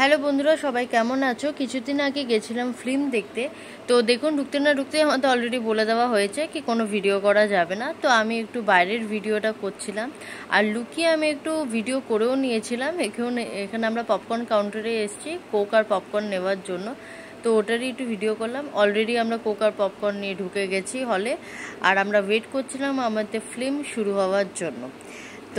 Hello বন্ধুরা, সবাই কেমন আছো? কিছুদিন আগে গেছিলাম ফিল্ম দেখতে। তো দেখুন, ঢুকতে না ঢুকতে আমাদের অলরেডি বলে দেওয়া হয়েছে কি কোনো ভিডিও করা যাবে না। তো আমি একটু বাইরের ভিডিওটা করছিলাম, আর লুকিয়ে আমি একটু ভিডিও করেও নিয়েছিলাম। এখানে আমরা পপকর্ন কাউন্টারে এসেছি কোক আর পপকর্ন নেওয়ার জন্য। তো ওটারই একটু ভিডিও করলাম। অলরেডি আমরা কোক আর পপকর্ন নিয়ে ঢুকে গেছি হলে, আর আমরা ওয়েট করছিলাম আমাদের ফিল্ম শুরু হওয়ার জন্য।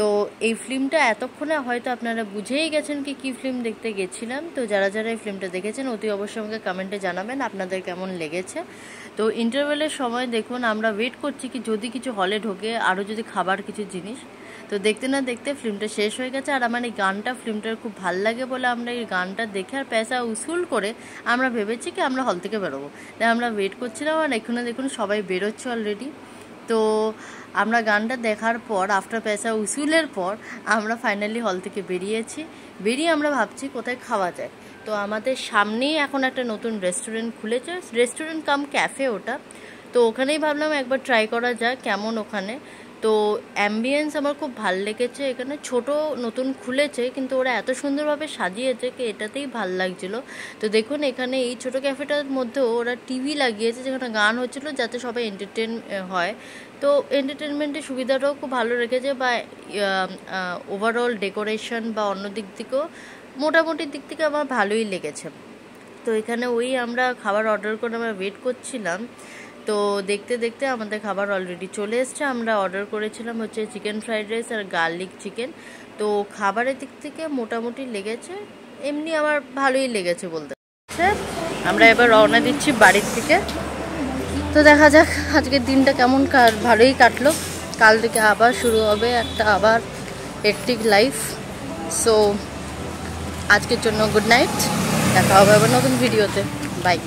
তো এই ফিল্মটা এতক্ষণে হয়তো আপনারা বুঝেই গেছেন কি ফিল্ম দেখতে গেছিলাম। তো যারা যারা এই ফিল্মটা দেখেছেন অতি অবশ্যই আমাকে কমেন্টে জানাবেন আপনাদের কেমন লেগেছে। তো ইন্টারভেলের সময় দেখুন আমরা ওয়েট করছি কি যদি কিছু হলে ঢোকে, আরও যদি খাবার কিছু জিনিস। তো দেখতে না দেখতে ফিল্মটা শেষ হয়ে গেছে। আর আমার এই গানটা ফিল্মটার খুব ভাল লাগে বলে আমরা এই গানটা দেখে আর পয়সা উসুল করে আমরা ভেবেছি কি আমরা হল থেকে বেরোবো। তাই আমরা ওয়েট করছিলাম, আর এখানে দেখুন সবাই বেরোচ্ছে অলরেডি। তো আমরা গানটা দেখার পর আফটার পয়সা উসুলের পর আমরা ফাইনালি হল থেকে বেরিয়ে আমরা ভাবছি কোথায় খাওয়া যায়। তো আমাদের সামনেই এখন একটা নতুন রেস্টুরেন্ট খুলেছে, রেস্টুরেন্ট কাম ক্যাফে ওটা। তো ওখানেই ভাবলাম একবার ট্রাই করা যায় কেমন ওখানে। তো অ্যাম্বিয়েন্স আমার খুব ভাল লেগেছে। এখানে ছোট নতুন খুলেছে, কিন্তু ওরা এত সুন্দরভাবে সাজিয়েছে কি এটাতেই ভাল লাগছিলো। তো দেখুন এখানে এই ছোটো ক্যাফেটার মধ্যেও ওরা টিভি লাগিয়েছে যেখানে গান হচ্ছিলো, যাতে সবাই এন্টারটেন হয়। তো এন্টারটেনমেন্টের সুবিধাটাও খুব ভালো রেখেছে, বা ওভারঅল ডেকোরেশন বা অন্য দিক থেকেও মোটামুটি দিক থেকে আমার ভালোই লেগেছে। তো এখানে আমরা খাবার অর্ডার করে আমরা ওয়েট করছিলাম। তো দেখতে দেখতে আমাদের খাবার অলরেডি চলে এসছে। আমরা অর্ডার করেছিলাম হচ্ছে চিকেন ফ্রাইড রাইস আর গার্লিক চিকেন। তো খাবারের দিক থেকে মোটামুটি লেগেছে, এমনি আমার ভালোই লেগেছে বলতে। আমরা এবার রওনা দিচ্ছি বাড়ির থেকে। তো দেখা যাক আজকের দিনটা কেমন ভালোই কাটলো। কাল থেকে আবার শুরু হবে একটা আবার হেক্টিক লাইফ। সো আজকের জন্য গুড নাইট, দেখা হবে আবার নতুন ভিডিওতে। বাই।